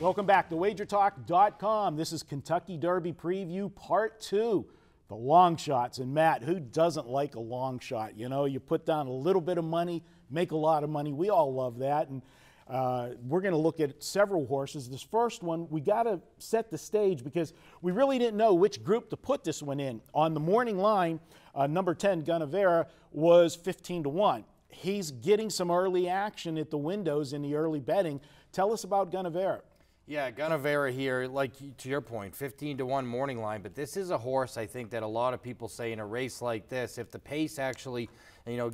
Welcome back to WagerTalk.com. This is Kentucky Derby Preview Part 2, the long shots. And Matt, who doesn't like a long shot? You know, you put down a little bit of money, make a lot of money. We all love that. And we're going to look at several horses. This first one, we got to set the stage because we really didn't know which group to put this one in. On the morning line, number 10, Gunnevera, was 15-1. He's getting some early action at the windows in the early betting. Tell us about Gunnevera. Yeah, Gunnevera here, like to your point, 15-1 morning line, but this is a horse I think that a lot of people say in a race like this, if the pace actually,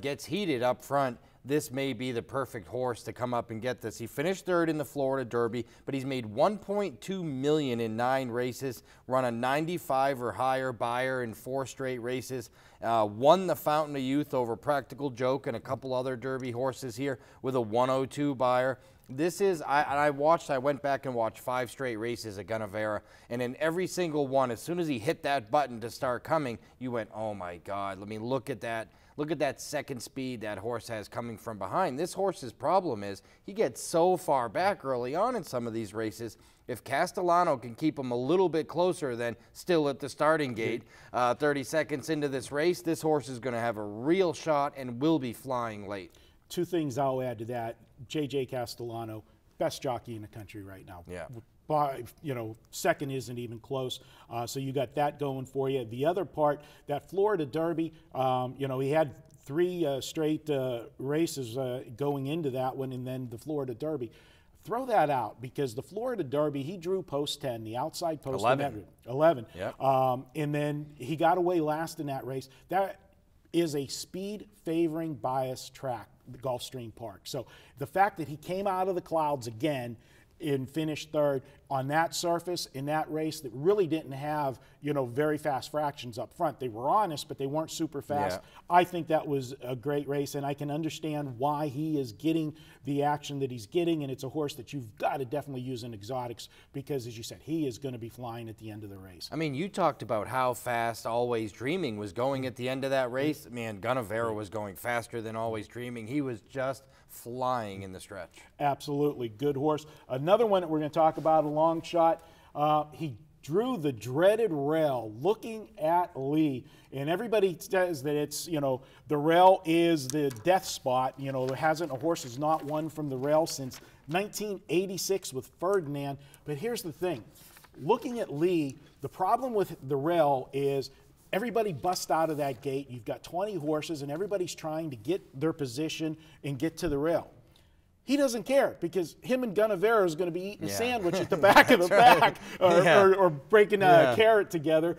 gets heated up front, this may be the perfect horse to come up and get this. He finished third in the Florida Derby, but he's made $1.2 million in 9 races, run a 95 or higher buyer in 4 straight races, won the Fountain of Youth over Practical Joke and a couple other Derby horses here with a 102 buyer. This is, I went back and watched 5 straight races at Gunnevera, and in every single one, as soon as he hit that button to start coming, you went, oh my God, let me look at that. Look at that second speed that horse has coming from behind. This horse's problem is he gets so far back early on in some of these races. If Castellano can keep him a little bit closer than still at the starting gate, 30 seconds into this race, this horse is going to have a real shot and will be flying late. 2 things I'll add to that. J.J. Castellano, best jockey in the country right now. Yeah. Second isn't even close. So you got that going for you. The other part, that Florida Derby, he had 3 straight races going into that one, and then the Florida Derby. Throw that out because the Florida Derby, he drew post 10, the outside post 11. Yep. And then he got away last in that race. That is a speed favoring bias track, the Gulfstream Park. So the fact that he came out of the clouds again and finished third on that surface in that race that really didn't have, very fast fractions up front. They were honest, but they weren't super fast. Yeah. I think that was a great race, and I can understand why he is getting the action that he's getting, and it's a horse that you've got to definitely use in exotics because, as you said, he is going to be flying at the end of the race. I mean, you talked about how fast Always Dreaming was going at the end of that race. Man, Gunnevera was going faster than Always Dreaming. He was just flying in the stretch. Absolutely. Good horse. Another one that we're going to talk about, a long shot. He drew the dreaded rail, Looking at Lee. And everybody says that it's, the rail is the death spot. A horse has not won from the rail since 1986 with Ferdinand. But here's the thing. Looking at Lee, the problem with the rail is everybody busts out of that gate. You've got 20 horses, and everybody's trying to get their position and get to the rail. He doesn't care because him and Gunnevera is going to be eating a sandwich at the back of the pack or breaking a carrot together.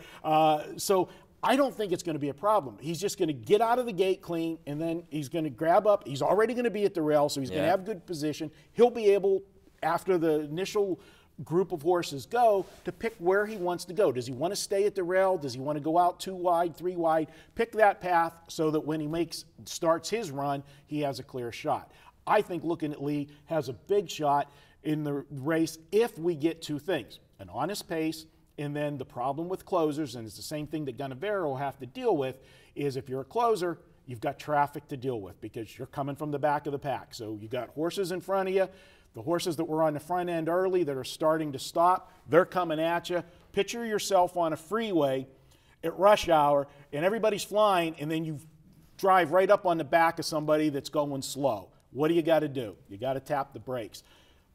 So I don't think it's going to be a problem. He's just going to get out of the gate clean, and then he's going to grab up. He's already going to be at the rail, so he's going to have good position. He'll be able, after the initial group of horses go, to pick where he wants to go. Does he want to stay at the rail? Does he want to go out 2 wide, 3 wide? Pick that path so that when he starts his run, he has a clear shot. I think Looking at Lee has a big shot in the race if we get 2 things, an honest pace, and then the problem with closers, and it's the same thing that Gunnevera will have to deal with, is if you're a closer, you've got traffic to deal with because you're coming from the back of the pack. So you got horses in front of you. The horses that were on the front end early that are starting to stop, they're coming at you. Picture yourself on a freeway at rush hour, and everybody's flying, and then you drive right up on the back of somebody that's going slow. What do you got to do? You got to tap the brakes.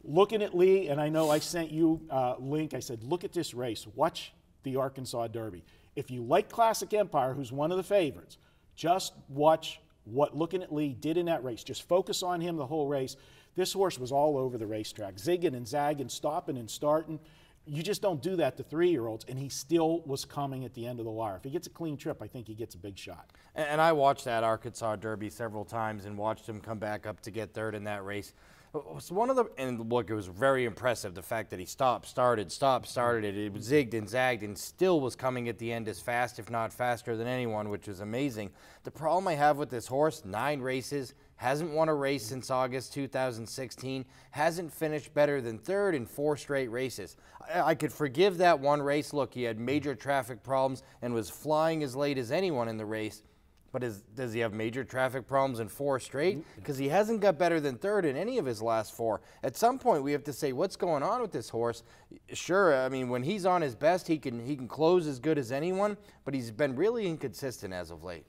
Looking at Lee, and I know I sent you a link. I said, look at this race. Watch the Arkansas Derby. If you like Classic Empire, who's one of the favorites, just watch what Looking at Lee did in that race. Just focus on him the whole race. This horse was all over the racetrack, zigging and zagging, stopping and starting. You just don't do that to 3-year-olds, and he still was coming at the end of the wire. If he gets a clean trip, I think he gets a big shot. And I watched that Arkansas Derby several times and watched him come back up to get third in that race. And look, it was very impressive, the fact that he stopped, started, it zigged and zagged and still was coming at the end as fast, if not faster than anyone, which was amazing. The problem I have with this horse, 9 races, hasn't won a race since August 2016, hasn't finished better than third in 4 straight races. I could forgive that one race. Look, he had major traffic problems and was flying as late as anyone in the race. But does he have major traffic problems in 4 straight? Because he hasn't got better than 3rd in any of his last 4. At some point, we have to say, what's going on with this horse? Sure, I mean, when he's on his best, he can close as good as anyone, but he's been really inconsistent as of late.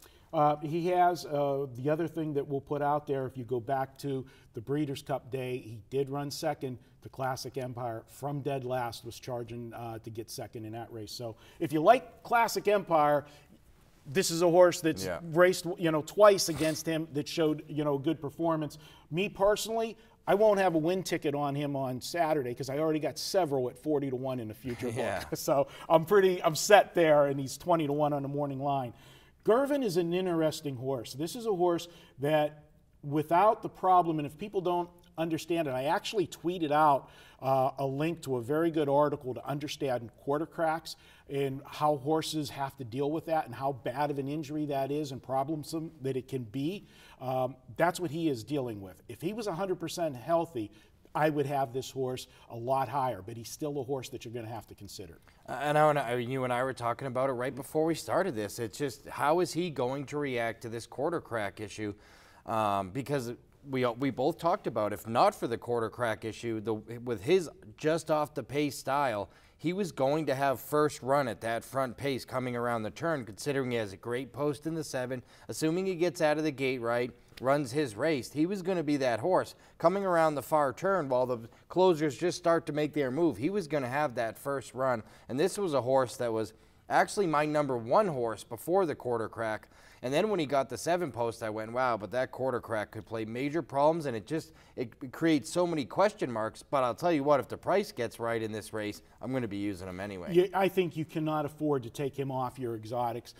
He has the other thing that we'll put out there, if you go back to the Breeders' Cup Day, he did run second. The Classic Empire from dead last was charging to get second in that race. So if you like Classic Empire, this is a horse that's raced, twice against him that showed, good performance. Me personally, I won't have a win ticket on him on Saturday because I already got several at 40 to 1 in the future book. So I'm set there, and he's 20 to 1 on the morning line. Girvin is an interesting horse. This is a horse that, without the problem, and if people don't understand it, I actually tweeted out a link to a very good article to understand quarter cracks and how horses have to deal with that and how bad of an injury that is and problemsome that it can be. That's what he is dealing with. If he was 100% healthy, I would have this horse a lot higher, but he's still a horse that you're going to have to consider. You and I were talking about it right before we started this. It's just, how is he going to react to this quarter crack issue? Because we both talked about, if not for the quarter crack issue, with his just off the pace style, he was going to have first run at that front pace coming around the turn, considering he has a great post in the 7, assuming he gets out of the gate right, runs his race. He was going to be that horse coming around the far turn while the closers just start to make their move. He was going to have that first run, and this was a horse that was actually my #1 horse before the quarter crack. And then when he got the 7 post, I went, wow, but that quarter crack could play major problems, and it creates so many question marks. But I'll tell you what, if the price gets right in this race, I'm going to be using him anyway. Yeah, I think you cannot afford to take him off your exotics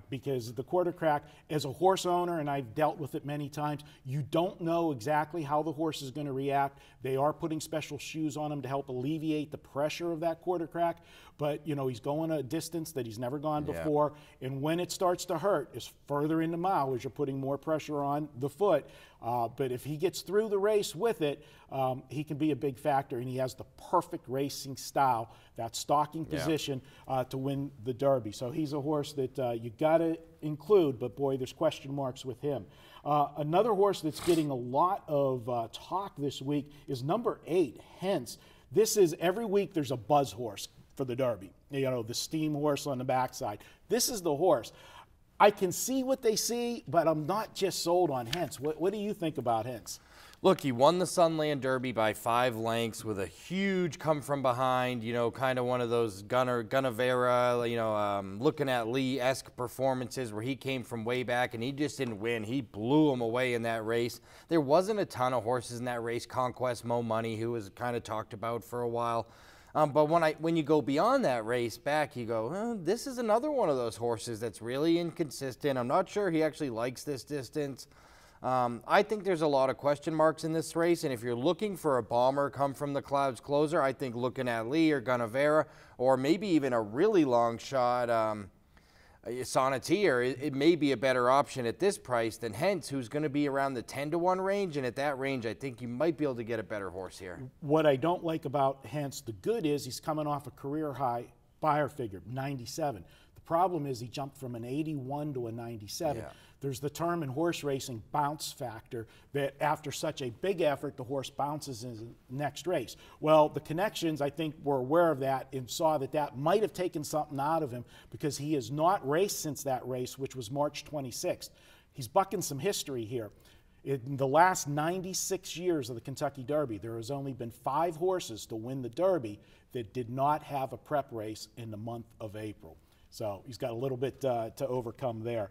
because the quarter crack, as a horse owner, and I've dealt with it many times, you don't know exactly how the horse is going to react. They are putting special shoes on him to help alleviate the pressure of that quarter crack. But, he's going a distance that he's never gone before. And when it starts to hurt is further in the mile as you're putting more pressure on the foot. But if he gets through the race with it, he can be a big factor. And he has the perfect racing style, that stalking position to win the Derby. So he's a horse that you got to include. But, boy, there's question marks with him. Another horse that's getting a lot of talk this week is #8, Hence. This is, every week there's a buzz horse for the Derby, the steam horse on the backside. This is the horse. I can see what they see, but I'm not just sold on Hence. What do you think about Hence? Look, he won the Sunland Derby by 5 lengths with a huge come from behind, kind of one of those Gunnevera, looking at Lee-esque performances where he came from way back and he just didn't win. He blew him away in that race. There wasn't a ton of horses in that race. Conquest Mo Money, who was kind of talked about for a while. But when you go beyond that race back, you go, this is another one of those horses that's really inconsistent. I'm not sure he actually likes this distance. I think there's a lot of question marks in this race, and if you're looking for a bomber come from the clouds closer, I think looking at Lee or Gunnevera, or maybe even a really long shot Sonneteer, it may be a better option at this price than Hence, who's going to be around the 10 to 1 range, and at that range, I think you might be able to get a better horse here. What I don't like about Hence, the good is he's coming off a career high buyer figure, 97. The problem is he jumped from an 81 to a 97. There's the term in horse racing, bounce factor, that after such a big effort, the horse bounces in the next race. Well, the connections, I think, were aware of that and saw that that might have taken something out of him because he has not raced since that race, which was March 26th. He's bucking some history here. In the last 96 years of the Kentucky Derby, there has only been 5 horses to win the Derby that did not have a prep race in the month of April. So he's got a little bit to overcome there.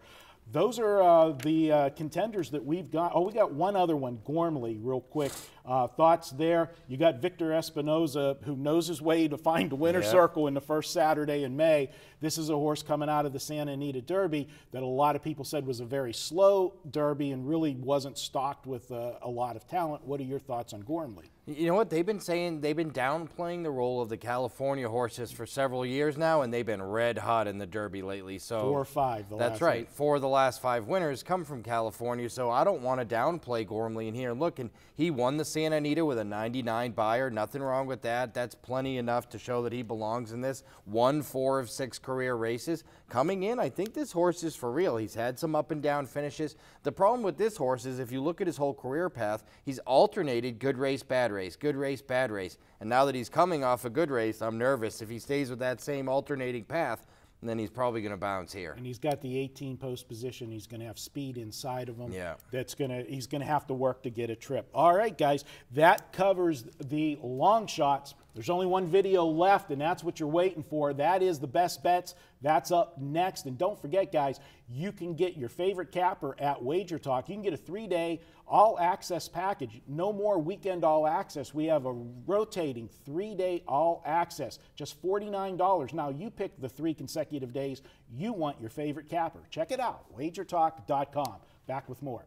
Those are the contenders that we've got. Oh, we got one other one, Gormley, real quick. Thoughts there? You got Victor Espinoza, who knows his way to find the winner's circle in the first Saturday in May. This is a horse coming out of the Santa Anita Derby that a lot of people said was a very slow Derby and really wasn't stocked with a lot of talent. What are your thoughts on Gormley? You know what, they've been saying, they've been downplaying the role of the California horses for several years now, and they've been red hot in the Derby lately. So 4 or 5. That's right. 4 of the last 5 winners come from California, so I don't want to downplay Gormley in here. Look, and he won the Santa Anita with a 99 buyer. Nothing wrong with that. That's plenty enough to show that he belongs in this. Won 4 of 6 career races. Coming in, I think this horse is for real. He's had some up and down finishes. The problem with this horse is if you look at his whole career path, he's alternated good race, bad race, good race, bad race. And now that he's coming off a good race, I'm nervous. If he stays with that same alternating path, then he's probably going to bounce here. And he's got the 18 post position. He's going to have speed inside of him. Yeah. He's going to have to work to get a trip. All right, guys, that covers the long shots. There's only one video left, and that's what you're waiting for. That is the best bets. That's up next. And don't forget, guys, you can get your favorite capper at WagerTalk. You can get a 3-day all-access package. No more weekend all-access. We have a rotating 3-day all-access, just $49. Now, you pick the 3 consecutive days you want your favorite capper. Check it out, WagerTalk.com. Back with more.